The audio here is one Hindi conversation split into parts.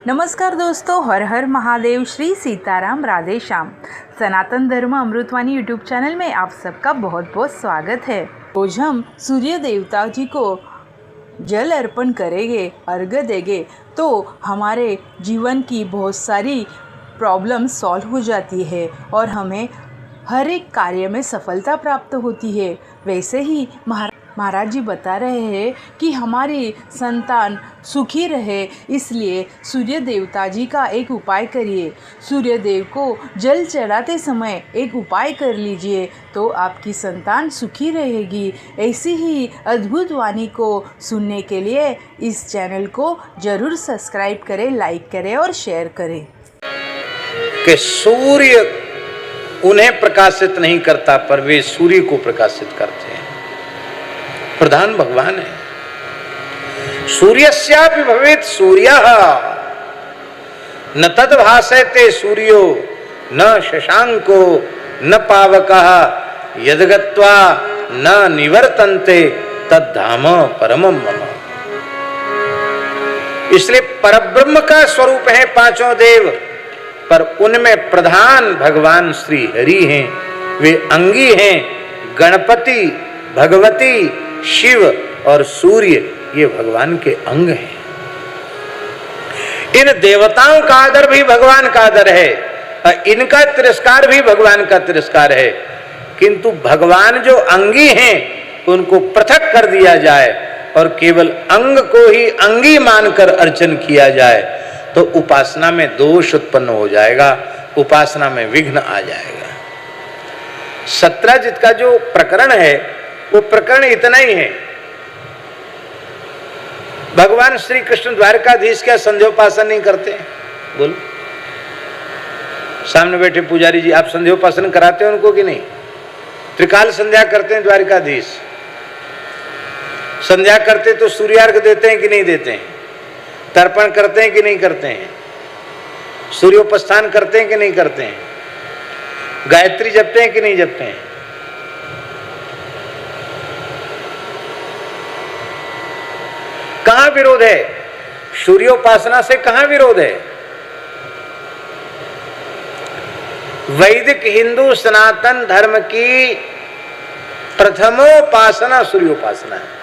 नमस्कार दोस्तों, हर हर महादेव, श्री सीताराम, राधे श्याम। सनातन धर्म अमृतवाणी यूट्यूब चैनल में आप सबका बहुत बहुत स्वागत है। रोज हम सूर्य देवता जी को जल अर्पण करेंगे, अर्घ्य देंगे तो हमारे जीवन की बहुत सारी प्रॉब्लम सॉल्व हो जाती है और हमें हर एक कार्य में सफलता प्राप्त होती है। वैसे ही महाराज जी बता रहे हैं कि हमारी संतान सुखी रहे, इसलिए सूर्य देवता जी का एक उपाय करिए। सूर्य देव को जल चढ़ाते समय एक उपाय कर लीजिए तो आपकी संतान सुखी रहेगी। ऐसी ही अद्भुत वाणी को सुनने के लिए इस चैनल को जरूर सब्सक्राइब करें, लाइक करें और शेयर करें। कि सूर्य उन्हें प्रकाशित नहीं करता पर वे सूर्य को प्रकाशित करते हैं। प्रधान भगवान है। सूर्यस्यापि भवेत् सूर्यः न तद्भासयते सूर्यो न शशांको न पावकः यद्गत्वा न निवर्तन्ते तद्धाम परमं मम। इसलिए परब्रह्म का स्वरूप है पांचों देव, पर उनमें प्रधान भगवान श्री हरि हैं। वे अंगी हैं। गणपति, भगवती, शिव और सूर्य ये भगवान के अंग हैं। इन देवताओं का आदर भी भगवान का आदर है और इनका तिरस्कार भी भगवान का तिरस्कार है। किंतु भगवान जो अंगी हैं उनको पृथक कर दिया जाए और केवल अंग को ही अंगी मानकर अर्चन किया जाए तो उपासना में दोष उत्पन्न हो जाएगा, उपासना में विघ्न आ जाएगा। सत्राजित का जो प्रकरण है वो प्रकरण इतना ही है। भगवान श्री कृष्ण द्वारकाधीश क्या संध्योपासन नहीं करते? बोलो, सामने बैठे पुजारी जी, आप संध्योपासन कराते हैं उनको कि नहीं? त्रिकाल संध्या करते हैं द्वारकाधीश। संध्या करते तो सूर्यार्घ देते हैं कि नहीं देते हैं? तर्पण करते हैं कि नहीं करते हैं? सूर्योपस्थान करते हैं कि नहीं करते हैं? गायत्री जपते हैं कि नहीं जपते हैं? कहां विरोध है? सूर्योपासना से कहां विरोध है? वैदिक हिंदू सनातन धर्म की प्रथमोपासना सूर्योपासना है।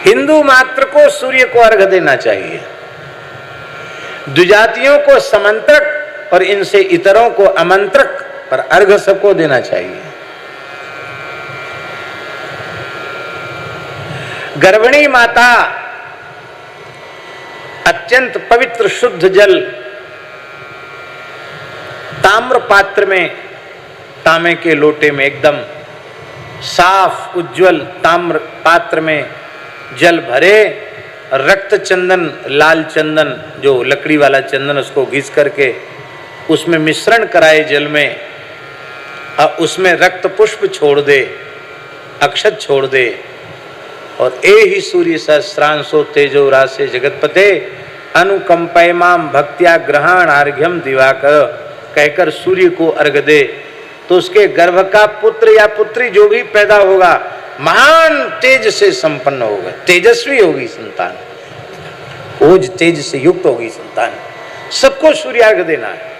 हिंदू मात्र को सूर्य को अर्घ्य देना चाहिए। द्विजातियों को समंत्रक और इनसे इतरों को अमंत्रक पर अर्घ्य सबको देना चाहिए। गर्भिणी माता अत्यंत पवित्र शुद्ध जल ताम्र पात्र में, तांबे के लोटे में एकदम साफ उज्जवल ताम्र पात्र में जल भरे, रक्त चंदन, लाल चंदन जो लकड़ी वाला चंदन उसको घिस करके उसमें मिश्रण कराए जल में और उसमें रक्त पुष्प छोड़ दे, अक्षत छोड़ दे और ए ही सूर्य सहस्रांशो तेजो रासे जगतपते अनुकंपय माम भक्त्या ग्रहण अर्घ्यम दिवाकर कहकर सूर्य को अर्घ्य दे तो उसके गर्भ का पुत्र या पुत्री जो भी पैदा होगा महान तेज से संपन्न होगा, तेजस्वी होगी संतान, ओज तेज से युक्त होगी संतान। सबको सूर्यार्घ्य देना है।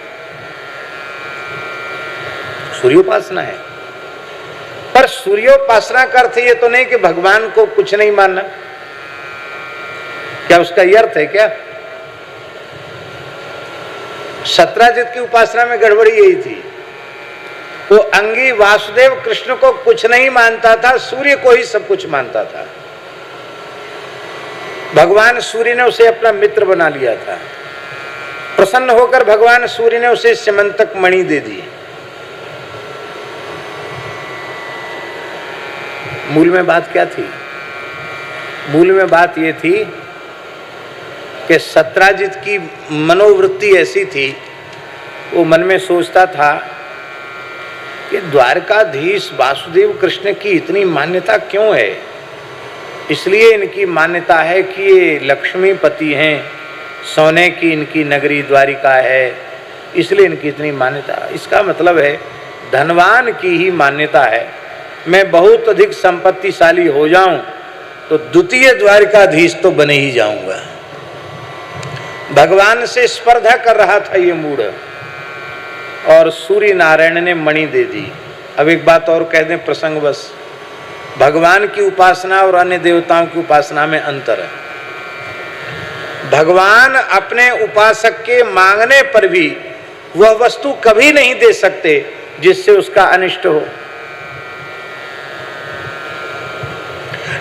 सूर्योपासना है। पर सूर्योपासना का अर्थ ये तो नहीं कि भगवान को कुछ नहीं मानना। क्या उसका ये अर्थ है क्या? सत्राजित की उपासना में गड़बड़ी यही थी। वो अंगी वासुदेव कृष्ण को कुछ नहीं मानता था, सूर्य को ही सब कुछ मानता था। भगवान सूर्य ने उसे अपना मित्र बना लिया था। प्रसन्न होकर भगवान सूर्य ने उसे स्यमंतक मणि दे दी। मूल में बात क्या थी? मूल में बात यह थी कि सत्राजित की मनोवृत्ति ऐसी थी, वो मन में सोचता था कि द्वारकाधीश वासुदेव कृष्ण की इतनी मान्यता क्यों है? इसलिए इनकी मान्यता है कि ये लक्ष्मीपति हैं, सोने की इनकी नगरी द्वारिका है, इसलिए इनकी इतनी मान्यता। इसका मतलब है धनवान की ही मान्यता है। मैं बहुत अधिक संपत्तिशाली हो जाऊं तो द्वितीय द्वारिकाधीश तो बने ही जाऊंगा। भगवान से स्पर्धा कर रहा था ये मूढ़, और सूर्य नारायण ने मणि दे दी। अब एक बात और कह दें प्रसंगवश, भगवान की उपासना और अन्य देवताओं की उपासना में अंतर है। भगवान अपने उपासक के मांगने पर भी वह वस्तु कभी नहीं दे सकते जिससे उसका अनिष्ट हो।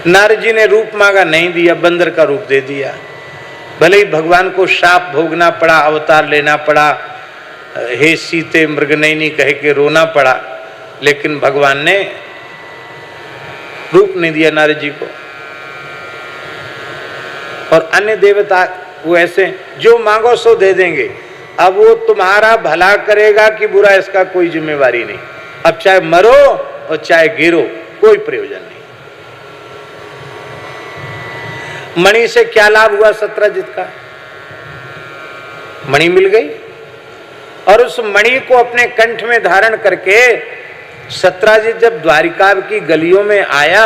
नारद जी ने रूप मांगा, नहीं दिया, बंदर का रूप दे दिया। भले ही भगवान को शाप भोगना पड़ा, अवतार लेना पड़ा, हे सीते मृगनयनी कह के रोना पड़ा, लेकिन भगवान ने रूप नहीं दिया नारद जी को। और अन्य देवता वो ऐसे जो मांगो सो दे देंगे। अब वो तुम्हारा भला करेगा कि बुरा, इसका कोई जिम्मेवारी नहीं। अब चाहे मरो और चाहे गिरो, कोई प्रयोजन नहीं। मणि से क्या लाभ हुआ सत्राजित का? मणि मिल गई, और उस मणि को अपने कंठ में धारण करके सत्राजित जब द्वारिका की गलियों में आया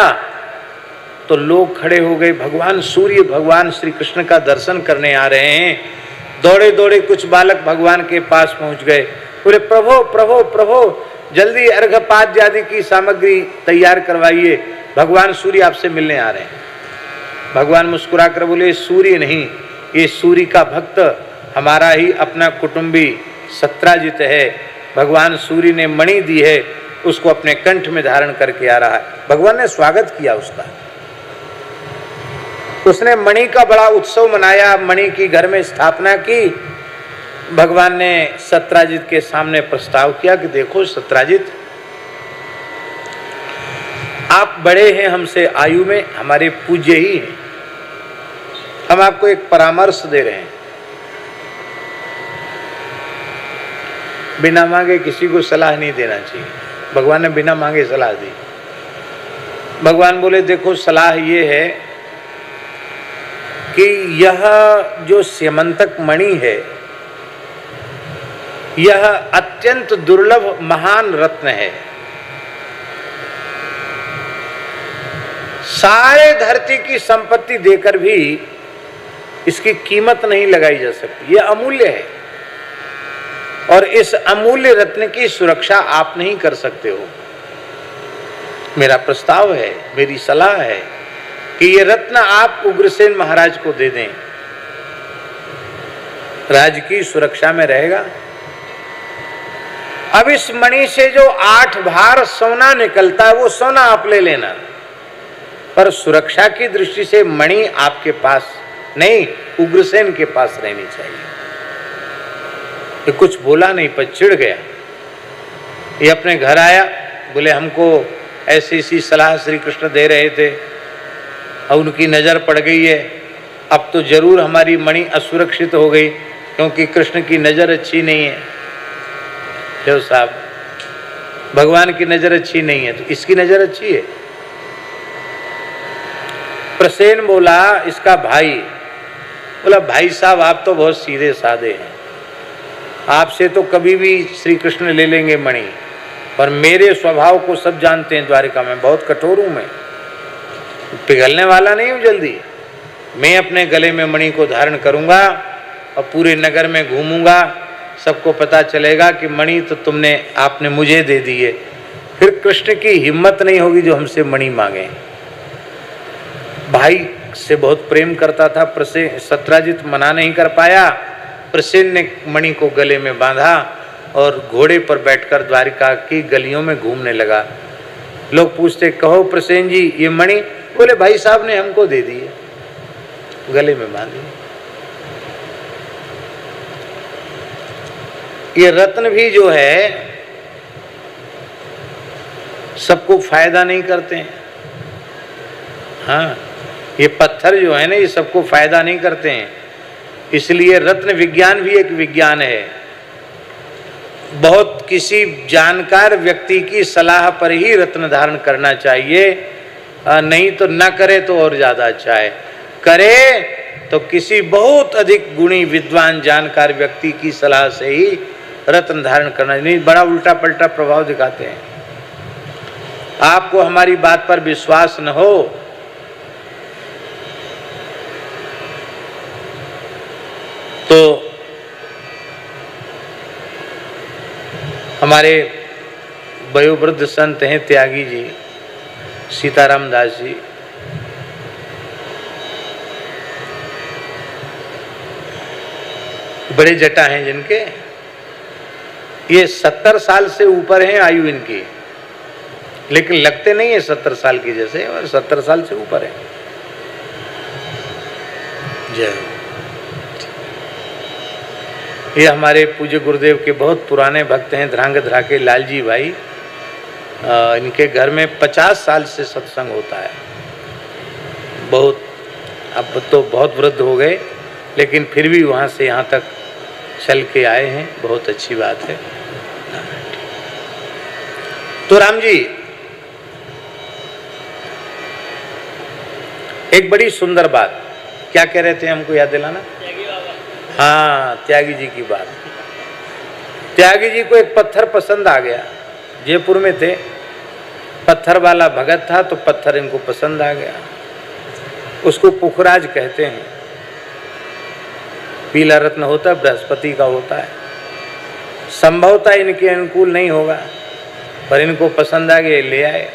तो लोग खड़े हो गए। भगवान सूर्य भगवान श्री कृष्ण का दर्शन करने आ रहे हैं। दौड़े दौड़े कुछ बालक भगवान के पास पहुंच गए, बोले प्रभो प्रभो प्रभो, जल्दी अर्घपाद्य आदि की सामग्री तैयार करवाइए, भगवान सूर्य आपसे मिलने आ रहे हैं। भगवान मुस्कुरा कर बोले, सूर्य नहीं, ये सूर्य का भक्त हमारा ही अपना कुटुंबी सत्राजित है। भगवान सूर्य ने मणि दी है, उसको अपने कंठ में धारण करके आ रहा है। भगवान ने स्वागत किया उसका। उसने मणि का बड़ा उत्सव मनाया, मणि की घर में स्थापना की। भगवान ने सत्राजित के सामने प्रस्ताव किया कि देखो सत्राजित, आप बड़े हैं हमसे आयु में, हमारे पूज्य ही हैं। हम आपको एक परामर्श दे रहे हैं। बिना मांगे किसी को सलाह नहीं देना चाहिए। भगवान ने बिना मांगे सलाह दी। भगवान बोले देखो सलाह ये है कि यह जो स्यमंतक मणि है, यह अत्यंत दुर्लभ महान रत्न है। सारे धरती की संपत्ति देकर भी इसकी कीमत नहीं लगाई जा सकती। यह अमूल्य है, और इस अमूल्य रत्न की सुरक्षा आप नहीं कर सकते हो। मेरा प्रस्ताव है, मेरी सलाह है कि ये रत्न आप उग्रसेन महाराज को दे दें, राज की सुरक्षा में रहेगा। अब इस मणि से जो 8 भार सोना निकलता है वो सोना आप ले लेना, पर सुरक्षा की दृष्टि से मणि आपके पास नहीं, उग्रसेन के पास रहनी चाहिए। ये कुछ बोला नहीं पर चिढ़ गया। ये अपने घर आया, बोले हमको ऐसी ऐसी सलाह श्री कृष्ण दे रहे थे और उनकी नजर पड़ गई है। अब तो जरूर हमारी मणि असुरक्षित हो गई, क्योंकि कृष्ण की नजर अच्छी नहीं है। देव साहब, भगवान की नजर अच्छी नहीं है तो इसकी नजर अच्छी है। प्रसेन बोला, इसका भाई बोला, भाई साहब आप तो बहुत सीधे साधे हैं, आपसे तो कभी भी श्री कृष्ण ले लेंगे मणि, पर मेरे स्वभाव को सब जानते हैं, द्वारिका में बहुत कठोर हूं मैं, पिघलने वाला नहीं हूं जल्दी। मैं अपने गले में मणि को धारण करूंगा और पूरे नगर में घूमूंगा, सबको पता चलेगा कि मणि तो आपने मुझे दे दी है। फिर कृष्ण की हिम्मत नहीं होगी जो हमसे मणि मांगे। भाई से बहुत प्रेम करता था प्रसेन, सत्राजित मना नहीं कर पाया। प्रसेन ने मणि को गले में बांधा और घोड़े पर बैठकर द्वारिका की गलियों में घूमने लगा। लोग पूछते, कहो प्रसेन जी ये मणि? बोले भाई साहब ने हमको दे दी है, गले में बांधी। ये रत्न भी जो है सबको फायदा नहीं करते हैं। हाँ, ये पत्थर जो है ना, ये सबको फायदा नहीं करते हैं। इसलिए रत्न विज्ञान भी एक विज्ञान है। बहुत किसी जानकार व्यक्ति की सलाह पर ही रत्न धारण करना चाहिए, नहीं तो न करे तो और ज्यादा अच्छा है। करे तो किसी बहुत अधिक गुणी विद्वान जानकार व्यक्ति की सलाह से ही रत्न धारण करना, नहीं बड़ा उल्टा पलटा प्रभाव दिखाते हैं। आपको हमारी बात पर विश्वास न हो तो हमारे वयोवृद्ध संत हैं त्यागी जी, सीताराम दास जी, बड़े जटा हैं जिनके, ये 70 साल से ऊपर हैं आयु इनकी, लेकिन लगते नहीं है 70 साल की जैसे, और 70 साल से ऊपर है। जय। ये हमारे पूज्य गुरुदेव के बहुत पुराने भक्त हैं, ध्रांगध्रा के लालजी भाई। इनके घर में 50 साल से सत्संग होता है। बहुत, अब तो बहुत वृद्ध हो गए, लेकिन फिर भी वहाँ से यहाँ तक चल के आए हैं, बहुत अच्छी बात है। तो राम जी, एक बड़ी सुंदर बात, क्या कह रहे थे, हमको याद दिलाना? हाँ, त्यागी जी की बात। त्यागी जी को एक पत्थर पसंद आ गया, जयपुर में थे, पत्थर वाला भगत था, तो पत्थर इनको पसंद आ गया। उसको पुखराज कहते हैं, पीला रत्न होता है, बृहस्पति का होता है। संभवतः इनके अनुकूल नहीं होगा, पर इनको पसंद आ गया, ले आए।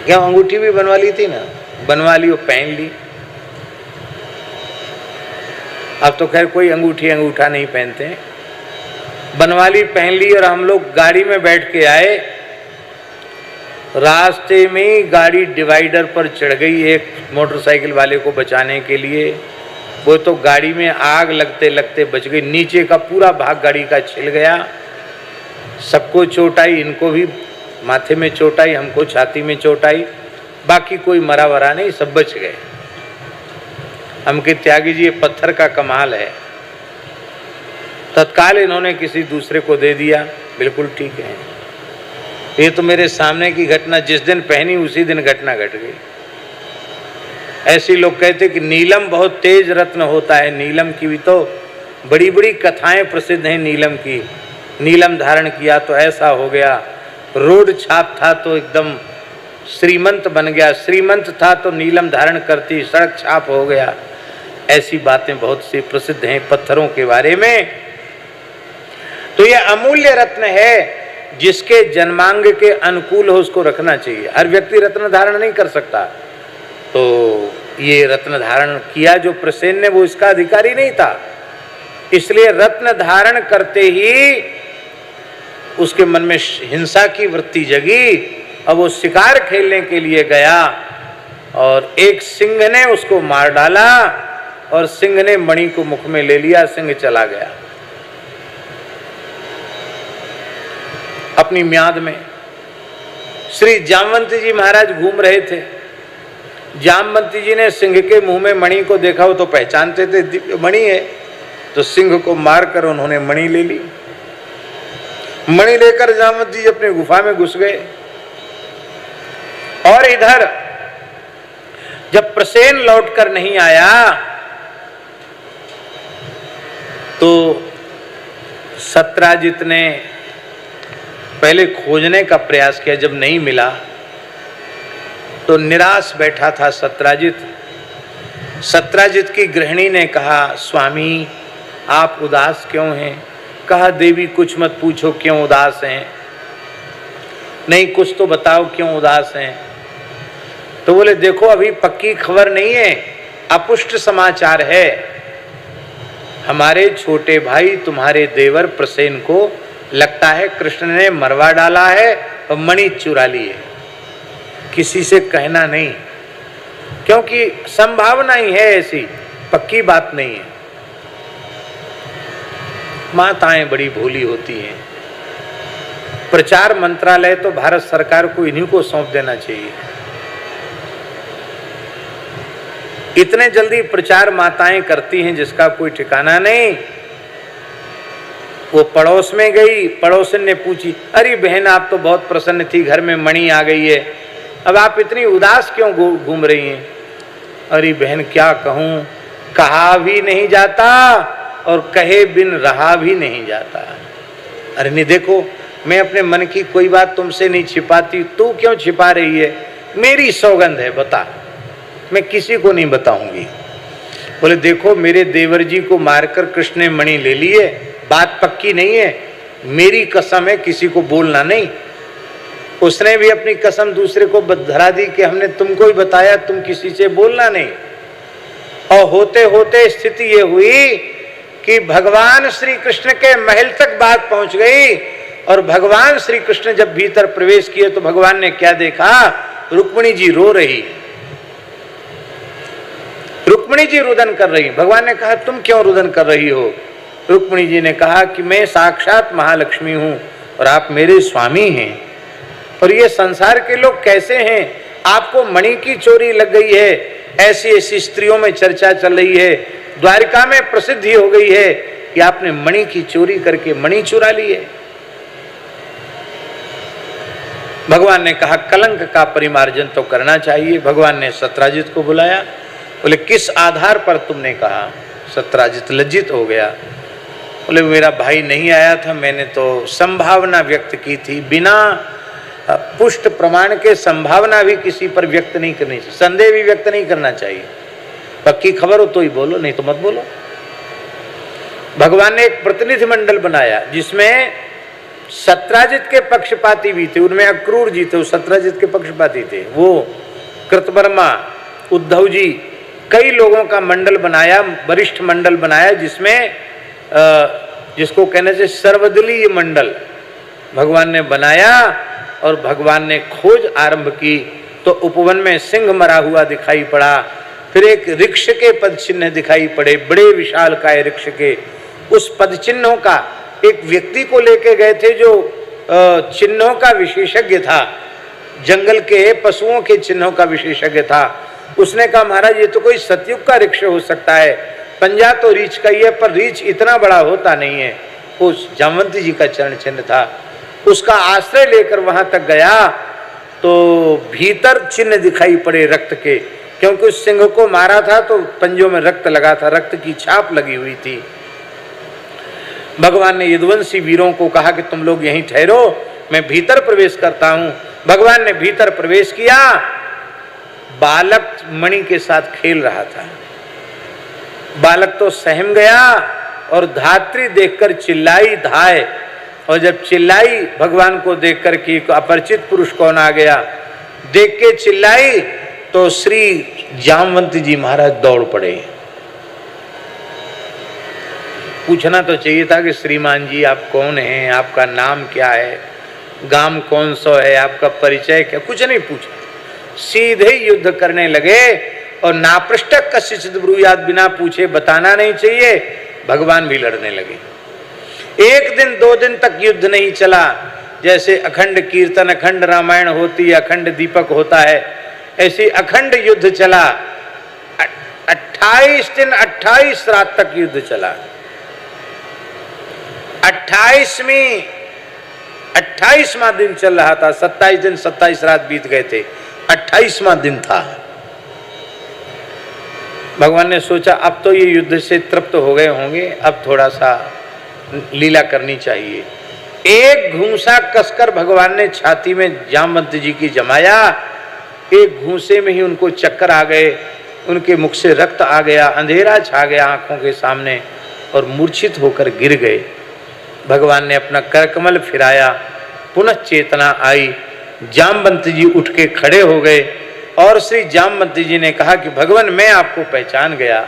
क्या अंगूठी भी बनवा ली थी ना, बनवा ली और पहन ली। अब तो खैर कोई अंगूठी अंगूठा नहीं पहनते हैं, बनवा ली, पहन ली, और हम लोग गाड़ी में बैठ के आए। रास्ते में गाड़ी डिवाइडर पर चढ़ गई एक मोटरसाइकिल वाले को बचाने के लिए। वो तो गाड़ी में आग लगते लगते बच गई, नीचे का पूरा भाग गाड़ी का छिल गया। सबको चोट आई, इनको भी माथे में चोट आई, हमको छाती में चोट आई, बाकी कोई मरा वरा नहीं, सब बच गए। हमके त्यागी जी, ये पत्थर का कमाल है। तत्काल इन्होंने किसी दूसरे को दे दिया, बिल्कुल ठीक है। ये तो मेरे सामने की घटना, जिस दिन पहनी उसी दिन घटना घट गई। ऐसे लोग कहते कि नीलम बहुत तेज रत्न होता है, नीलम की भी तो बड़ी बड़ी कथाएं प्रसिद्ध हैं नीलम की। नीलम धारण किया तो ऐसा हो गया, रोड छाप था तो एकदम श्रीमंत बन गया, श्रीमंत था तो नीलम धारण करती सड़क छाप हो गया। ऐसी बातें बहुत सी प्रसिद्ध हैं पत्थरों के बारे में। तो यह अमूल्य रत्न है, जिसके जन्मांग के अनुकूल हो उसको रखना चाहिए। हर व्यक्ति रत्न धारण नहीं कर सकता। तो ये रत्न धारण किया जो प्रसेन ने, वो इसका अधिकारी नहीं था, इसलिए रत्न धारण करते ही उसके मन में हिंसा की वृत्ति जगी। अब वो शिकार खेलने के लिए गया और एक सिंह ने उसको मार डाला और सिंह ने मणि को मुख में ले लिया, सिंह चला गया अपनी म्याद में। श्री जामवंती जी महाराज घूम रहे थे। जामवंती जी ने सिंह के मुंह में मणि को देखा, वो तो पहचानते थे दिव्य मणि है, तो सिंह को मारकर उन्होंने मणि ले ली। मणि लेकर जामवंती जी अपने गुफा में घुस गए। और इधर जब प्रसेन लौटकर नहीं आया तो सत्राजित ने पहले खोजने का प्रयास किया। जब नहीं मिला तो निराश बैठा था सत्राजित। सत्राजित की गृहिणी ने कहा, स्वामी आप उदास क्यों हैं? कहा, देवी कुछ मत पूछो, क्यों उदास हैं? नहीं, कुछ तो बताओ क्यों उदास हैं? तो बोले, देखो अभी पक्की खबर नहीं है, अपुष्ट समाचार है। हमारे छोटे भाई तुम्हारे देवर प्रसेन को लगता है कृष्ण ने मरवा डाला है और मणि चुरा ली है। किसी से कहना नहीं, क्योंकि संभावना ही है ऐसी, पक्की बात नहीं है। माताएं बड़ी भोली होती हैं। प्रचार मंत्रालय तो भारत सरकार को इन्हीं को सौंप देना चाहिए। इतने जल्दी प्रचार माताएं करती हैं जिसका कोई ठिकाना नहीं। वो पड़ोस में गई, पड़ोसन ने पूछी, अरे बहन आप तो बहुत प्रसन्न थी, घर में मणि आ गई है, अब आप इतनी उदास क्यों घूम रही हैं? अरे बहन क्या कहूँ, कहा भी नहीं जाता और कहे बिन रहा भी नहीं जाता। अरे नहीं, देखो मैं अपने मन की कोई बात तुमसे नहीं छिपाती, तू क्यों छिपा रही है? मेरी सौगंध है, बता, मैं किसी को नहीं बताऊंगी। बोले देखो मेरे देवर जी को मारकर कृष्ण ने मणि ले ली है, बात पक्की नहीं है, मेरी कसम है किसी को बोलना नहीं। उसने भी अपनी कसम दूसरे को धरा दी कि हमने तुमको ही बताया, तुम किसी से बोलना नहीं। और होते होते स्थिति ये हुई कि भगवान श्री कृष्ण के महल तक बात पहुंच गई। और भगवान श्री कृष्ण जब भीतर प्रवेश किए तो भगवान ने क्या देखा, रुक्मिणी जी रो रही, रुक्मिणी जी रुदन कर रही। भगवान ने कहा तुम क्यों रुदन कर रही हो? रुक्मिणी जी ने कहा कि मैं साक्षात महालक्ष्मी हूं और आप मेरे स्वामी हैं, और ये संसार के लोग कैसे हैं, आपको मणि की चोरी लग गई है, ऐसी ऐसी स्त्रियों में चर्चा चल रही है, द्वारिका में प्रसिद्धि हो गई है कि आपने मणि की चोरी करके मणि चुरा ली है। भगवान ने कहा कलंक का परिमार्जन तो करना चाहिए। भगवान ने सत्राजित को बुलाया, बोले किस आधार पर तुमने कहा? सत्राजित लज्जित हो गया, बोले मेरा भाई नहीं आया था, मैंने तो संभावना व्यक्त की थी, बिना पुष्ट प्रमाण के संभावना भी किसी पर व्यक्त नहीं करनी चाहिए, संदेह भी व्यक्त नहीं करना चाहिए। पक्की खबर हो तो ही बोलो, नहीं तो मत बोलो। भगवान ने एक प्रतिनिधि मंडल बनाया जिसमें सत्राजित के पक्षपाती भी थे, उनमें अक्रूर जी थे, सत्राजित के पक्षपाती थे, वो कृतवर्मा, उद्धव जी, कई लोगों का मंडल बनाया, वरिष्ठ मंडल बनाया, जिसमें जिसको कहने से सर्वदलीय मंडल भगवान ने बनाया। और भगवान ने खोज आरंभ की तो उपवन में सिंह मरा हुआ दिखाई पड़ा, फिर एक वृक्ष के पद चिन्ह दिखाई पड़े, बड़े विशाल काय वृक्ष के। उस पद चिन्हों का एक व्यक्ति को लेके गए थे जो चिन्हों का विशेषज्ञ था, जंगल के पशुओं के चिन्हों का विशेषज्ञ था। उसने कहा महाराज ये तो कोई सतयुग का वृक्ष हो सकता है, पंजा तो रीछ का ही है पर रीछ इतना बड़ा होता नहीं है। उस जामवंती जी का चरण चिन्ह था, उसका आश्रय लेकर वहां तक गया तो भीतर चिन्ह दिखाई पड़े रक्त के, क्योंकि उस सिंह को मारा था तो पंजों में रक्त लगा था, रक्त की छाप लगी हुई थी। भगवान ने यदुवंशी वीरों को कहा कि तुम लोग यहीं ठहरो, मैं भीतर प्रवेश करता हूं। भगवान ने भीतर प्रवेश किया, बालक मणि के साथ खेल रहा था। बालक तो सहम गया और धात्री देखकर चिल्लाई धाय, और जब चिल्लाई भगवान को देखकर कि अपरिचित पुरुष कौन आ गया, देख के चिल्लाई तो श्री जामवंती जी महाराज दौड़ पड़े। पूछना तो चाहिए था कि श्रीमान जी आप कौन हैं, आपका नाम क्या है, गांव कौन सा है, आपका परिचय क्या, कुछ नहीं पूछा, सीधे युद्ध करने लगे। और नापृष्टक कश्चित् ब्रूयात्, बिना पूछे बताना नहीं चाहिए, भगवान भी लड़ने लगे। एक दिन दो दिन तक युद्ध नहीं चला, जैसे अखंड कीर्तन अखंड रामायण होती है, अखंड दीपक होता है, ऐसी अखंड युद्ध चला। 28 दिन 28 रात तक युद्ध चला। 28वां दिन चल रहा था, 27 दिन 27 रात बीत गए थे, 28वां दिन था। भगवान ने सोचा अब तो ये युद्ध से तृप्त हो गए होंगे, अब थोड़ा सा लीला करनी चाहिए। एक घूंसा कसकर भगवान ने छाती में जामवंती जी की जमाया, एक घूंसे में ही उनको चक्कर आ गए, उनके मुख से रक्त आ गया, अंधेरा छा गया आंखों के सामने और मूर्छित होकर गिर गए। भगवान ने अपना करकमल फिराया, पुनः चेतना आई, जामवंती जी उठ के खड़े हो गए और श्री जामवंती जी ने कहा कि भगवान मैं आपको पहचान गया।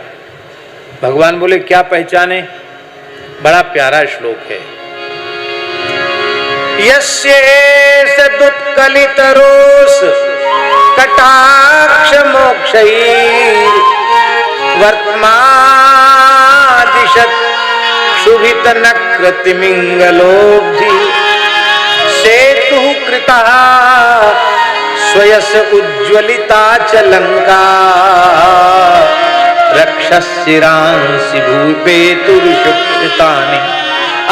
भगवान बोले क्या पहचाने? बड़ा प्यारा श्लोक है, यस्येष दुत्कलितरोष कटाक्ष मोक्षैः वर्तमादिशत शुभित नकृतिमिंगलोब्धि सेतु कृता स्वयस उज्ज्वलिता च लंका रक्षस्यरांसि भूपेतुरुषुप्तानि।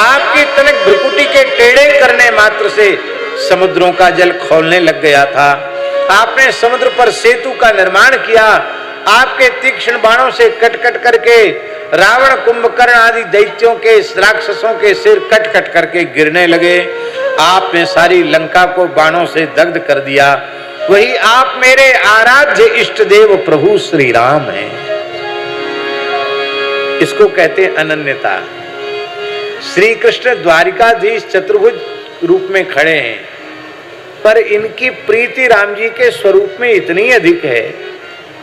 आपकी तनिक भ्रुकुटी के टेढ़े करने मात्र से समुद्रों का जल खौलने लग गया था। आपने समुद्र पर सेतु का निर्माण किया, आपके तीक्ष्ण बाणों से कट कट करके रावण कुंभकर्ण आदि दैत्यों के राक्षसों के सिर कट कट करके गिरने लगे। आपने सारी लंका को बाणों से दग्ध कर दिया। वही आप मेरे आराध्य इष्ट देव प्रभु श्री राम हैं। इसको कहते हैं अनन्यता। श्री कृष्ण द्वारिकाधीश चतुर्भुज रूप में खड़े हैं, पर इनकी प्रीति राम जी के स्वरूप में इतनी अधिक है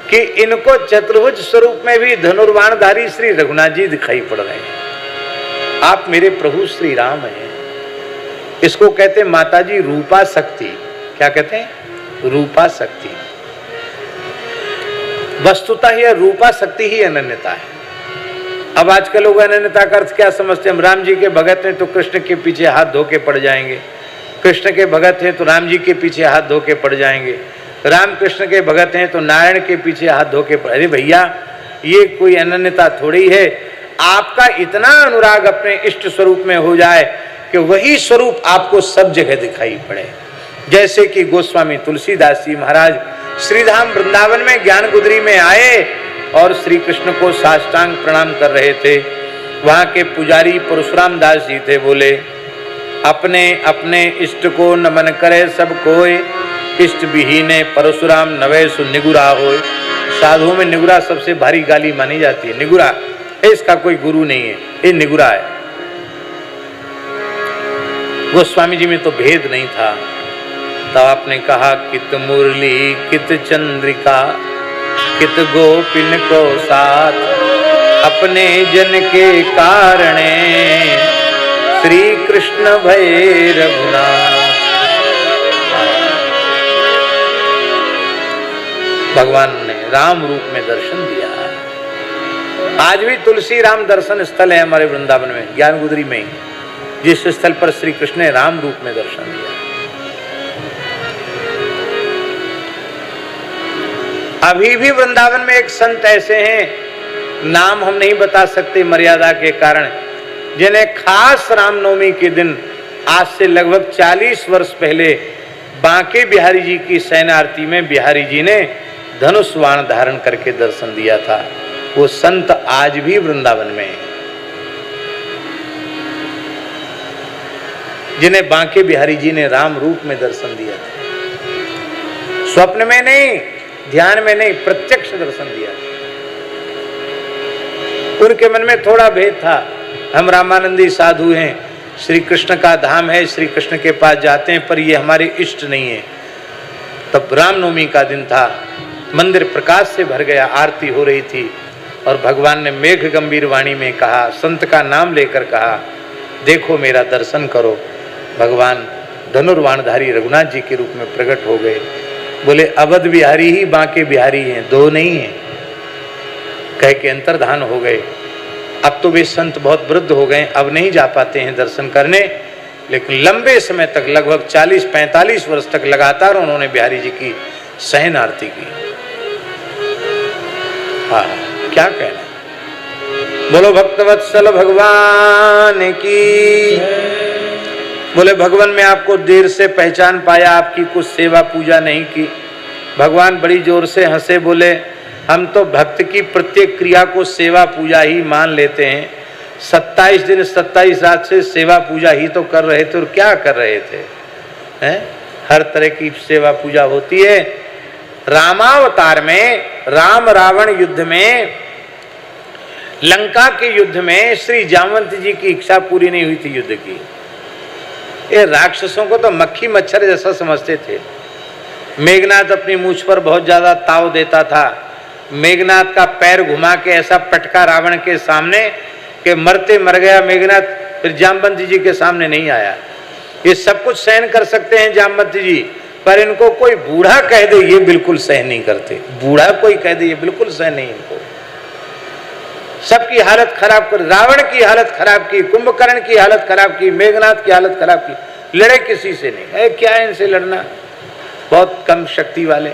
कि इनको चतुर्भुज स्वरूप में भी धनुर्बाणधारी श्री रघुनाथ जी दिखाई पड़ रहे हैं। आप मेरे प्रभु श्री राम हैं। इसको कहते हैं माता जी रूपा शक्ति। क्या कहते हैं? रूपा शक्ति। वस्तुतः यह रूपा शक्ति ही अनन्यता है। अब आजकल लोग अनन्यता का अर्थ क्या समझते हैं? हम राम जी के भगत हैं तो कृष्ण के पीछे हाथ धो के पड़ जाएंगे, कृष्ण के भगत हैं तो राम जी के पीछे हाथ धो के पड़ जाएंगे, राम कृष्ण के भगत हैं तो नारायण के पीछे हाथ धो के पड़। अरे भैया, ये कोई अनन्यता थोड़ी है। आपका इतना अनुराग अपने इष्ट स्वरूप में हो जाए कि वही स्वरूप आपको सब जगह दिखाई पड़े। जैसे कि गोस्वामी तुलसीदास जी महाराज श्रीधाम वृंदावन में ज्ञान गुदरी में आए और श्री कृष्ण को साष्टांग प्रणाम कर रहे थे। वहां के पुजारी परशुराम दास जी थे, बोले अपने अपने इष्ट को नमन करे सब कोय, इष्ट विहीने परशुराम नवे सु निगुरा होय। साधुओं में निगुरा सबसे भारी गाली मानी जाती है। निगुरा, इसका कोई गुरु नहीं है, ये निगुरा है। गोस्वामी जी में तो भेद नहीं था। तब आपने कहा कित मुरली कित चंद्रिका कित गोपिन को साथ, अपने जन के कारणे श्री कृष्ण भय रघुनाथ। भगवान ने राम रूप में दर्शन दिया। आज भी तुलसी राम दर्शन स्थल है हमारे वृंदावन में, ज्ञान गुदरी में, जिस स्थल पर श्री कृष्ण ने राम रूप में दर्शन दिया। अभी भी वृंदावन में एक संत ऐसे हैं, नाम हम नहीं बता सकते मर्यादा के कारण, जिन्हें खास रामनवमी के दिन आज से लगभग 40 वर्ष पहले बांके बिहारी जी की शयन आरती में बिहारी जी ने धनुष बाण धारण करके दर्शन दिया था। वो संत आज भी वृंदावन में है, जिन्हें बांके बिहारी जी ने राम रूप में दर्शन दिया था। स्वप्न में नहीं, ध्यान में नहीं, प्रत्यक्ष दर्शन दिया। उनके मन में थोड़ा भेद था, हम रामानंदी साधु हैं, श्री कृष्ण का धाम है, श्री कृष्ण के पास जाते हैं, पर ये हमारे इष्ट नहीं है। तब रामनवमी का दिन था, मंदिर प्रकाश से भर गया, आरती हो रही थी और भगवान ने मेघ गंभीर वाणी में कहा, संत का नाम लेकर कहा, देखो मेरा दर्शन करो। भगवान धनुर्बाणधारी रघुनाथ जी के रूप में प्रकट हो गए। बोले अवध बिहारी ही बांके बिहारी हैं, दो नहीं हैं, कह के अंतर्धान हो गए। अब तो वे संत बहुत वृद्ध हो गए, अब नहीं जा पाते हैं दर्शन करने, लेकिन लंबे समय तक लगभग 40-45 वर्ष तक लगातार उन्होंने बिहारी जी की शयन आरती की। हाँ, क्या कहना। बोलो भक्तवत्सल भगवान की। बोले भगवान मैं आपको देर से पहचान पाया, आपकी कुछ सेवा पूजा नहीं की। भगवान बड़ी जोर से हंसे, बोले हम तो भक्त की प्रत्येक क्रिया को सेवा पूजा ही मान लेते हैं। 27 दिन 27 रात से सेवा पूजा ही तो कर रहे थे, और क्या कर रहे थे? हैं? हर तरह की सेवा पूजा होती है। रामावतार में, राम रावण युद्ध में, लंका के युद्ध में श्री जामवंत जी की इच्छा पूरी नहीं हुई थी युद्ध की। ये राक्षसों को तो मक्खी मच्छर जैसा समझते थे। मेघनाथ अपनी मूछ पर बहुत ज्यादा ताव देता था। मेघनाथ का पैर घुमा के ऐसा पटका रावण के सामने कि मरते मर गया मेघनाथ, फिर जामवंत जी के सामने नहीं आया। ये सब कुछ सहन कर सकते हैं जामवंत जी, पर इनको कोई बूढ़ा कह दे ये बिल्कुल सहन नहीं करते। बूढ़ा कोई कह दे ये बिल्कुल सहन नहीं इनको। सबकी हालत खराब कर, रावण की हालत खराब की, कुंभकर्ण की हालत खराब की, मेघनाथ की हालत खराब की। लड़े किसी से नहीं। क्या है इनसे लड़ना, बहुत कम शक्ति वाले।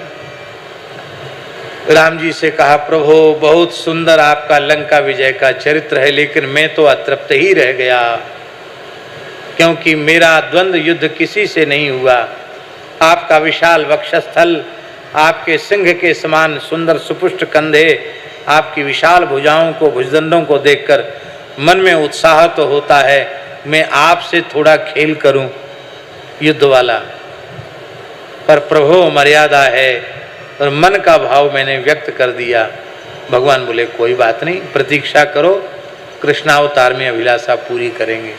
राम जी से कहा प्रभु बहुत सुंदर आपका लंका विजय का चरित्र है, लेकिन मैं तो अतृप्त ही रह गया, क्योंकि मेरा द्वंद्व युद्ध किसी से नहीं हुआ। आपका विशाल वक्षस्थल, आपके सिंह के समान सुंदर सुपुष्ट कंधे, आपकी विशाल भुजाओं को, भुजदंडों को देखकर मन में उत्साह तो होता है, मैं आपसे थोड़ा खेल करूं युद्ध वाला, पर प्रभु मर्यादा है, और मन का भाव मैंने व्यक्त कर दिया। भगवान बोले कोई बात नहीं, प्रतीक्षा करो, कृष्णावतार में अभिलाषा पूरी करेंगे।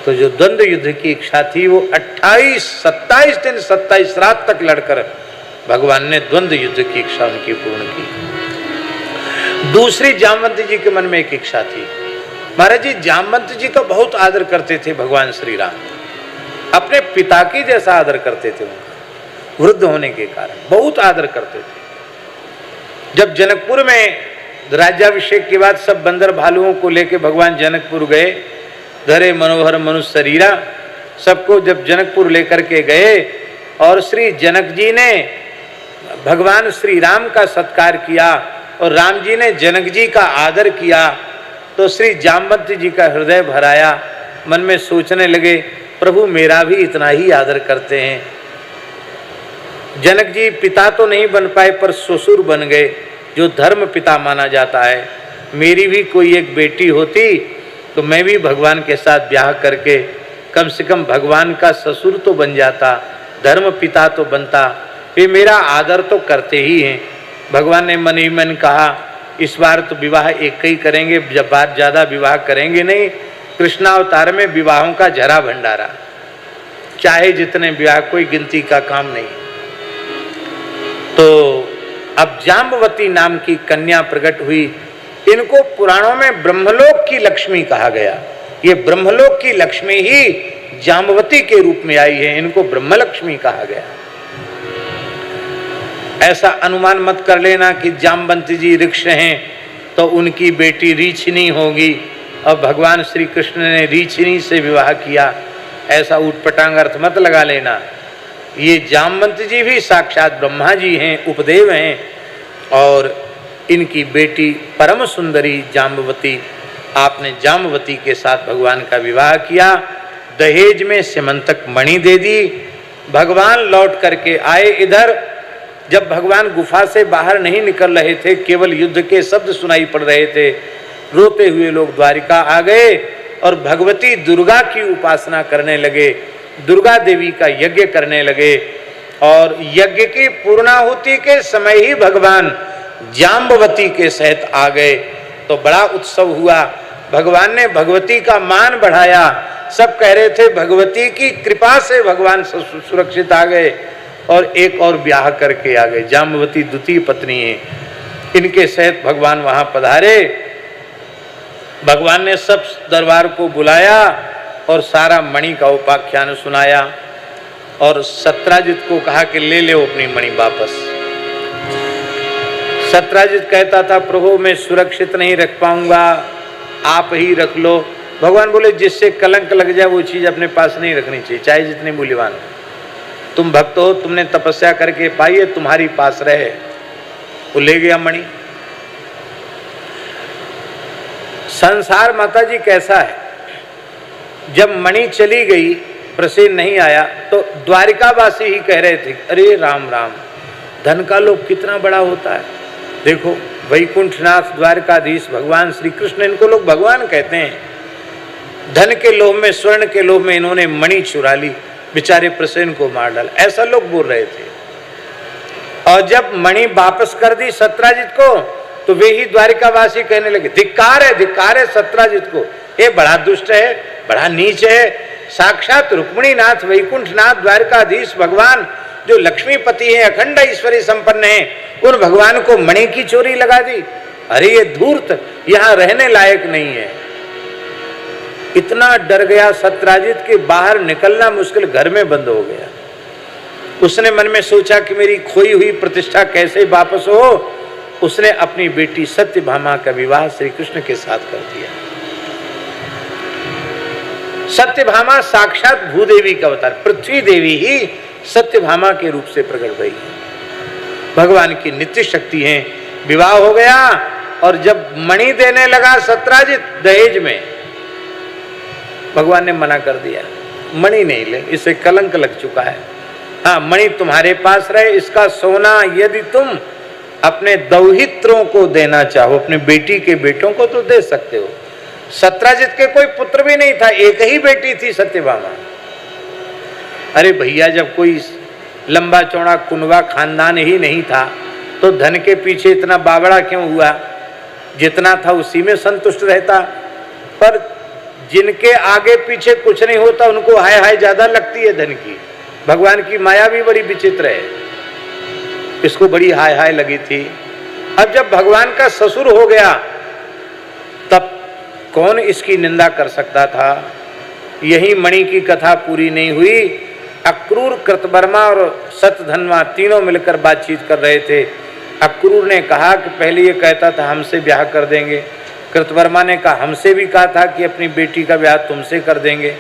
तो जो द्वंद्व युद्ध की इच्छा थी वो 27 दिन 27 रात तक लड़कर भगवान ने द्वंद्व युद्ध की इच्छा उनकी पूर्ण की। दूसरी जामवंत जी के मन में एक इच्छा थी। महाराज जी जामवंत जी का बहुत आदर करते थे भगवान श्री राम, अपने पिता की जैसा आदर करते थे। उनका वृद्ध होने के कारण बहुत आदर करते थे। जब जनकपुर में राज्याभिषेक के बाद सब बंदर भालुओं को लेकर भगवान जनकपुर गए, धरे मनोहर मनुष्य शरीरा, सबको जब जनकपुर लेकर के गए और श्री जनक जी ने भगवान श्री राम का सत्कार किया और राम जी ने जनक जी का आदर किया, तो श्री जामवंत जी का हृदय भराया। मन में सोचने लगे प्रभु मेरा भी इतना ही आदर करते हैं। जनक जी पिता तो नहीं बन पाए पर ससुर बन गए, जो धर्म पिता माना जाता है। मेरी भी कोई एक बेटी होती तो मैं भी भगवान के साथ ब्याह करके कम से कम भगवान का ससुर तो बन जाता, धर्म पिता तो बनता। वे मेरा आदर तो करते ही हैं। भगवान ने मन ही मन कहा इस बार तो विवाह एक ही करेंगे, जब बात ज़्यादा विवाह करेंगे नहीं। कृष्णावतार में विवाहों का जरा भंडारा, चाहे जितने विवाह, कोई गिनती का काम नहीं। तो अब जाम्बवती नाम की कन्या प्रकट हुई। इनको पुराणों में ब्रह्मलोक की लक्ष्मी कहा गया। ये ब्रह्मलोक की लक्ष्मी ही जाम्बवती के रूप में आई है, इनको ब्रह्मलक्ष्मी कहा गया। ऐसा अनुमान मत कर लेना कि जाम्बवती जी ऋक्ष हैं तो उनकी बेटी रीछिनी होगी और भगवान श्री कृष्ण ने रीछिनी से विवाह किया, ऐसा ऊटपटांग अर्थ मत लगा लेना। ये जाम्बवती जी भी साक्षात ब्रह्मा जी हैं, उपदेव हैं, और इनकी बेटी परम सुंदरी जाम्बवती, आपने जाम्बवती के साथ भगवान का विवाह किया। दहेज में सिमंतक मणि दे दी। भगवान लौट करके आए इधर। जब भगवान गुफा से बाहर नहीं निकल रहे थे, केवल युद्ध के शब्द सुनाई पड़ रहे थे, रोते हुए लोग द्वारिका आ गए और भगवती दुर्गा की उपासना करने लगे, दुर्गा देवी का यज्ञ करने लगे। और यज्ञ की पूर्णाहुति के समय ही भगवान जाम्बवती के सहित आ गए, तो बड़ा उत्सव हुआ। भगवान ने भगवती का मान बढ़ाया। सब कह रहे थे भगवती की कृपा से भगवान सुरक्षित आ गए, और एक और ब्याह करके आ गए। जाम्बवती द्वितीय पत्नी है, इनके सहित भगवान वहां पधारे। भगवान ने सब दरबार को बुलाया और सारा मणि का उपाख्यान सुनाया, और सत्राजित को कहा कि ले ले अपनी मणि वापस। सत्राजित कहता था प्रभु मैं सुरक्षित नहीं रख पाऊंगा, आप ही रख लो। भगवान बोले जिससे कलंक लग जाए वो चीज अपने पास नहीं रखनी चाहिए, चाहे जितनी मूल्यवान हो। तुम भक्त हो, तुमने तपस्या करके पाई है, तुम्हारी पास रहे। वो ले गया मणि। संसार माता जी कैसा है, जब मणि चली गई, प्रसेन नहीं आया, तो द्वारिकावासी ही कह रहे थे अरे राम राम, धन का लोभ कितना बड़ा होता है। देखो वैकुंठनाथ द्वारकाधीश भगवान श्री कृष्ण, इनको लोग भगवान कहते हैं। धन के लोभ में, स्वर्ण के लोभ में इन्होंने मणि चुरा ली, बेचारे प्रसेन को मार डाला, ऐसा लोग बोल रहे थे। और जब मणि वापस कर दी सत्राजित को, तो वे ही द्वारिकावासी कहने लगे धिक्कार है सत्राजित को, ये बड़ा दुष्ट है, बड़ा नीच है। साक्षात रुक्मिणीनाथ वैकुंठनाथ द्वारकाधीश भगवान जो लक्ष्मीपति है, अखंड ईश्वरी संपन्न है, उन भगवान को मणि की चोरी लगा दी। अरे ये धूर्त, यहाँ रहने लायक नहीं है। इतना डर गया सत्राजित के बाहर निकलना मुश्किल, घर में बंद हो गया। उसने मन में सोचा कि मेरी खोई हुई प्रतिष्ठा कैसे वापस हो। उसने अपनी बेटी सत्यभामा का विवाह श्री कृष्ण के साथ कर दिया। सत्यभामा साक्षात भूदेवी का अवतार, पृथ्वी देवी ही सत्यभामा के रूप से प्रकट हुई है। भगवान की नित्य शक्ति है। विवाह हो गया, और जब मणि देने लगा सत्राजित दहेज में, भगवान ने मना कर दिया, मणि नहीं ले, इसे कलंक लग चुका है। हाँ, मणि तुम्हारे पास रहे, इसका सोना यदि तुम अपने दौहित्रों को देना चाहो, अपने बेटी के बेटों को तो दे सकते हो। सत्राजित के कोई पुत्र भी नहीं था, एक ही बेटी थी सत्यभामा। अरे भैया, जब कोई लंबा चौड़ा कुनवा खानदान ही नहीं था तो धन के पीछे इतना बावड़ा क्यों हुआ? जितना था उसी में संतुष्ट रहता। पर जिनके आगे पीछे कुछ नहीं होता उनको हाय हाय ज्यादा लगती है धन की। भगवान की माया भी बड़ी विचित्र है, इसको बड़ी हाय हाय लगी थी। अब जब भगवान का ससुर हो गया तब कौन इसकी निंदा कर सकता था। यही मणि की कथा पूरी नहीं हुई। अक्रूर, कृतवर्मा और शतधन्वा तीनों मिलकर बातचीत कर रहे थे। अक्रूर ने कहा कि पहले ये कहता था हमसे ब्याह कर देंगे, कृतवर्मा ने कहा हमसे भी कहा था कि अपनी बेटी का ब्याह तुमसे कर देंगे।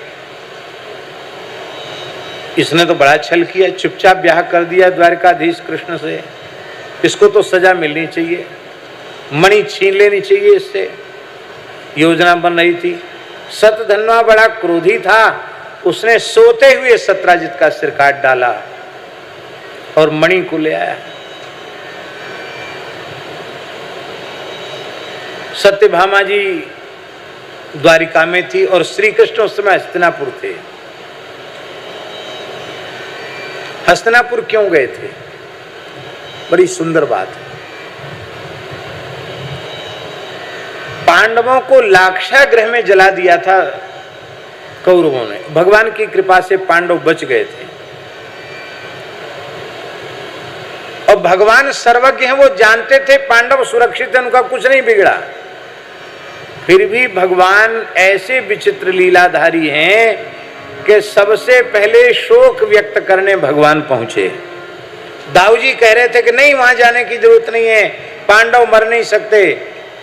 इसने तो बड़ा छल किया, चुपचाप ब्याह कर दिया द्वारकाधीश कृष्ण से। इसको तो सजा मिलनी चाहिए, मणि छीन लेनी चाहिए इससे। योजना बन रही थी। शतधन्वा बड़ा क्रोधी था, उसने सोते हुए सत्राजित का सिर काट डाला और मणि को ले आया। सत्यभामा जी द्वारिका में थी और श्री कृष्ण उस समय हस्तिनापुर थे। हस्तिनापुर क्यों गए थे? बड़ी सुंदर बात है। पांडवों को लाक्षागृह में जला दिया था कौरवों ने। भगवान की कृपा से पांडव बच गए थे और भगवान सर्वज्ञ हैं, वो जानते थे पांडव सुरक्षित हैं, उनका कुछ नहीं बिगड़ा। फिर भी भगवान ऐसे विचित्र लीलाधारी हैं कि सबसे पहले शोक व्यक्त करने भगवान पहुंचे। दाऊ जी कह रहे थे कि नहीं, वहां जाने की जरूरत नहीं है, पांडव मर नहीं सकते,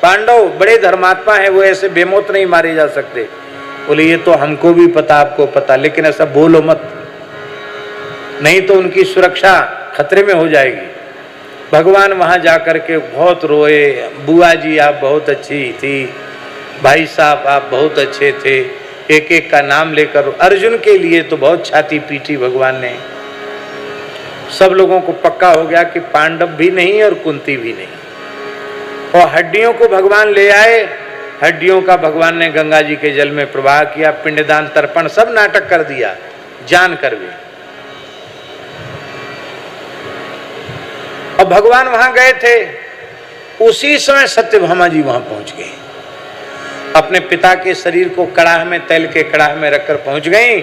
पांडव बड़े धर्मात्मा है, वो ऐसे बेमौत नहीं मारे जा सकते। बोले ये तो हमको भी पता, आपको पता, लेकिन ऐसा बोलो मत, नहीं तो उनकी सुरक्षा खतरे में हो जाएगी। भगवान वहां जाकर के बहुत रोए। बुआ जी आप बहुत अच्छी थी, भाई साहब आप बहुत अच्छे थे, एक एक का नाम लेकर। अर्जुन के लिए तो बहुत छाती पीटी भगवान ने। सब लोगों को पक्का हो गया कि पांडव भी नहीं और कुंती भी नहीं। और हड्डियों को भगवान ले आए। हड्डियों का भगवान ने गंगा जी के जल में प्रवाह किया, पिंडदान तर्पण सब नाटक कर दिया जान कर भी। और भगवान वहां गए थे, उसी समय सत्यभामा जी वहां पहुंच गई। अपने पिता के शरीर को कड़ाह में, तेल के कड़ाह में रखकर पहुंच गई।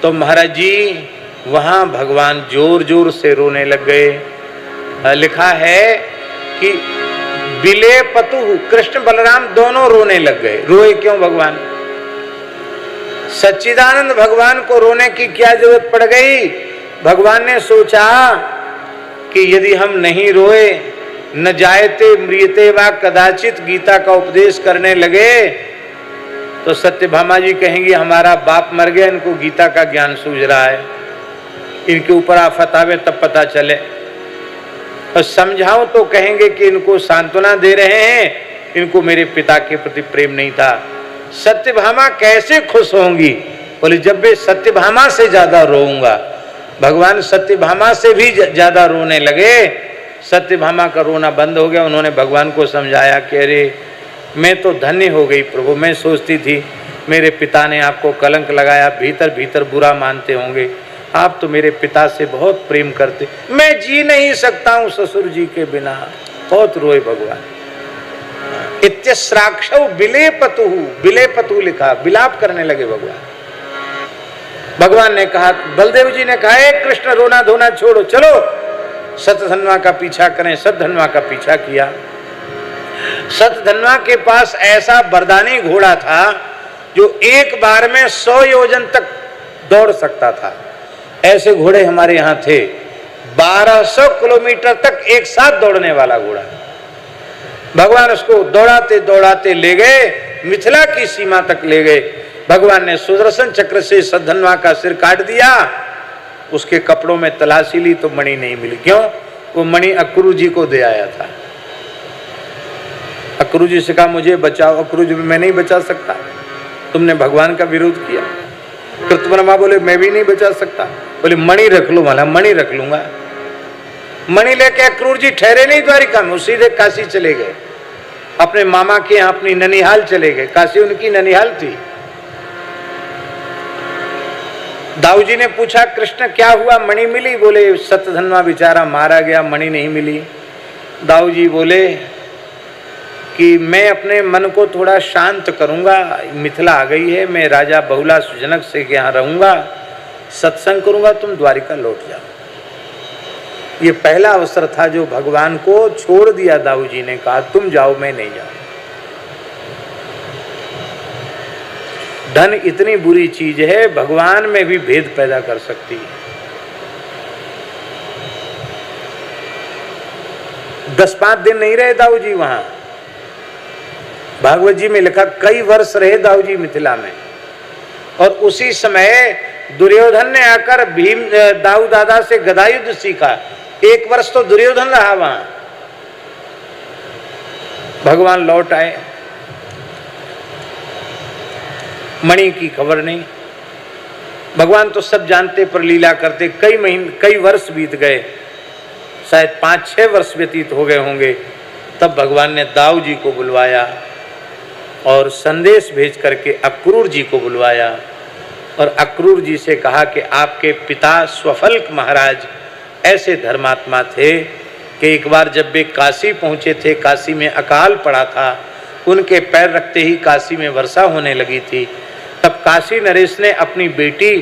तो महाराज जी वहां भगवान जोर जोर से रोने लग गए। लिखा है कि बिले पतु, कृष्ण बलराम दोनों रोने लग गए। रोए क्यों भगवान? सच्चिदानंद भगवान को रोने की क्या जरूरत पड़ गई? भगवान ने सोचा कि यदि हम नहीं रोए, न जायते म्रियते वा कदाचित, गीता का उपदेश करने लगे तो सत्यभामा जी कहेंगी हमारा बाप मर गया, इनको गीता का ज्ञान सूझ रहा है, इनके ऊपर आफत आवे तब पता चले। और समझाऊं तो कहेंगे कि इनको सांत्वना दे रहे हैं, इनको मेरे पिता के प्रति प्रेम नहीं था। सत्यभामा कैसे खुश होंगी? बोले जब भी सत्यभामा से ज्यादा रोऊंगा। भगवान सत्यभामा से भी ज्यादा रोने लगे। सत्यभामा का रोना बंद हो गया। उन्होंने भगवान को समझाया कि अरे मैं तो धन्य हो गई प्रभु, मैं सोचती थी मेरे पिता ने आपको कलंक लगाया, भीतर भीतर बुरा मानते होंगे, आप तो मेरे पिता से बहुत प्रेम करते, मैं जी नहीं सकता हूं ससुर जी के बिना। बहुत रोए भगवान। इत्यस्राक्षौ बिलेपतु, बिलेपतु लिखा, विलाप करने लगे भगवान। भगवान ने कहा, बलदेव जी ने कहा कृष्ण रोना धोना छोड़ो, चलो शतधन्वा का पीछा करें। शतधन्वा का पीछा किया। शतधन्वा के पास ऐसा बरदानी घोड़ा था जो एक बार में 100 योजन तक दौड़ सकता था। ऐसे घोड़े हमारे यहाँ थे। 1200 किलोमीटर तक एक साथ दौड़ने वाला घोड़ा। भगवान उसको दौड़ाते दौड़ाते ले गए, मिथिला की सीमा तक ले गए। भगवान ने सुदर्शन चक्र से शतधन्वा का सिर काट दिया। उसके कपड़ों में तलाशी ली तो मणि नहीं मिली। क्यों? वो मणि अक्रूर जी को दे आया था। अक्रूर जी से कहा मुझे बचाओ। अक्रूर जी मैं नहीं बचा सकता, तुमने भगवान का विरोध किया। कृतवर्मा बोले मैं भी नहीं बचा सकता। बोले मणि रख लो। वाला मणि रख लूंगा। मणि लेके अक्रूर जी ठहरे नहीं द्वारिका में, सीधे काशी चले गए। अपने मामा के यहाँ अपनी ननिहाल चले गए। काशी उनकी ननिहाल थी। दाऊ जी ने पूछा कृष्ण क्या हुआ, मणि मिली? बोले शतधन्वा बेचारा मारा गया, मणि नहीं मिली। दाऊ जी बोले कि मैं अपने मन को थोड़ा शांत करूंगा, मिथिला आ गई है, मैं राजा बहुला सुजनक से यहाँ रहूंगा, सत्संग करूंगा, तुम द्वारिका लौट जाओ। ये पहला अवसर था जो भगवान को छोड़ दिया। दाऊ जी ने कहा तुम जाओ, मैं नहीं जाऊं। धन इतनी बुरी चीज है, भगवान में भी भेद पैदा कर सकती है। 10-5 दिन नहीं रहे दाऊ जी वहां। भागवत जी में लिखा कई वर्ष रहे दाऊ जी मिथिला में। और उसी समय दुर्योधन ने आकर भीम दाऊ दादा से गदा युद्ध सीखा। 1 वर्ष तो दुर्योधन रहा वहां। भगवान लौट आए, मणि की खबर नहीं। भगवान तो सब जानते पर लीला करते। कई वर्ष बीत गए, शायद 5-6 वर्ष व्यतीत हो गए होंगे। तब भगवान ने दाऊ जी को बुलवाया और संदेश भेज करके अक्रूर जी को बुलवाया और अक्रूर जी से कहा कि आपके पिता स्वफल्क महाराज ऐसे धर्मात्मा थे कि एक बार जब वे काशी पहुंचे थे, काशी में अकाल पड़ा था, उनके पैर रखते ही काशी में वर्षा होने लगी थी। तब काशी नरेश ने अपनी बेटी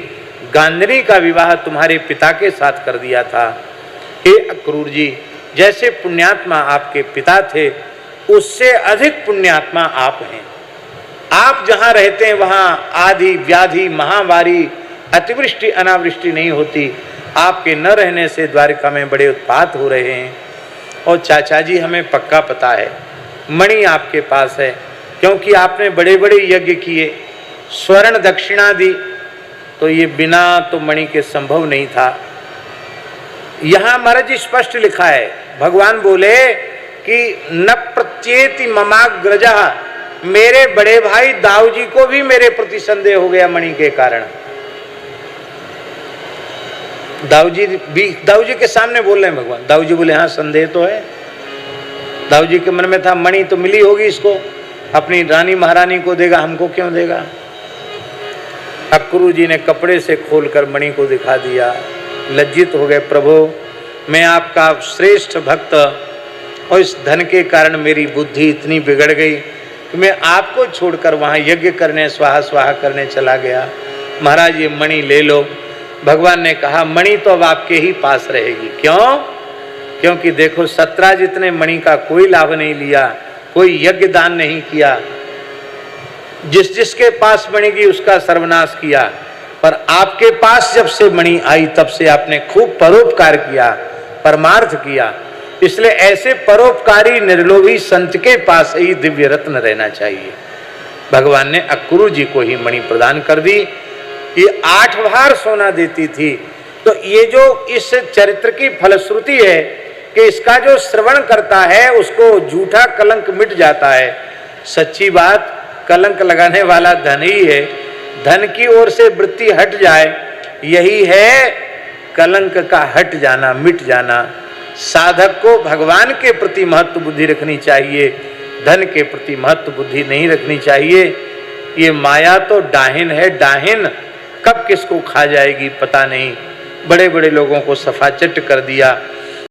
गांधरी का विवाह तुम्हारे पिता के साथ कर दिया था। हे अक्रूर जी, जैसे पुण्यात्मा आपके पिता थे, उससे अधिक पुण्यात्मा आप हैं। आप जहां रहते हैं वहां आदि व्याधि महामारी अतिवृष्टि अनावृष्टि नहीं होती। आपके न रहने से द्वारिका में बड़े उत्पात हो रहे हैं। और चाचा जी हमें पक्का पता है मणि आपके पास है, क्योंकि आपने बड़े बड़े यज्ञ किए, स्वर्ण दक्षिणा दी, तो ये बिना तो मणि के संभव नहीं था। यहां महाराज स्पष्ट लिखा है, भगवान बोले कि न प्रत्येति ममाग्रजा, मेरे बड़े भाई दाऊ जी को भी मेरे प्रति संदेह हो गया मणि के कारण। दाऊ जी के सामने बोल रहे हैं भगवान। दाऊ जी बोले हाँ संदेह तो है। दाऊ जी के मन में था मणि तो मिली होगी इसको, अपनी रानी महारानी को देगा, हमको क्यों देगा। अक्रूर जी ने कपड़े से खोलकर मणि को दिखा दिया। लज्जित हो गए, प्रभु मैं आपका श्रेष्ठ भक्त और इस धन के कारण मेरी बुद्धि इतनी बिगड़ गई कि मैं आपको छोड़कर वहां यज्ञ करने स्वाहा स्वाहा करने चला गया। महाराज ये मणि ले लो। भगवान ने कहा मणि तो अब आपके ही पास रहेगी। क्यों? क्योंकि देखो सतराजित ने मणि का कोई लाभ नहीं लिया, कोई यज्ञ दान नहीं किया, जिसके पास मणि की उसका सर्वनाश किया। पर आपके पास जब से मणि आई तब से आपने खूब परोपकार किया, परमार्थ किया। इसलिए ऐसे परोपकारी निर्लोभी संत के पास ही दिव्य रत्न रहना चाहिए। भगवान ने अक्रूर जी को ही मणि प्रदान कर दी। ये 8 भार सोना देती थी। तो ये जो इस चरित्र की फलश्रुति है कि इसका जो श्रवण करता है उसको झूठा कलंक मिट जाता है। सच्ची बात, कलंक लगाने वाला धन ही है। धन की ओर से वृत्ति हट जाए, यही है कलंक का हट जाना, मिट जाना। साधक को भगवान के प्रति महत्व बुद्धि रखनी चाहिए, धन के प्रति महत्व बुद्धि नहीं रखनी चाहिए। ये माया तो डाहिन है, डाहिन कब किसको खा जाएगी पता नहीं। बड़े बड़े लोगों को सफाचट कर दिया।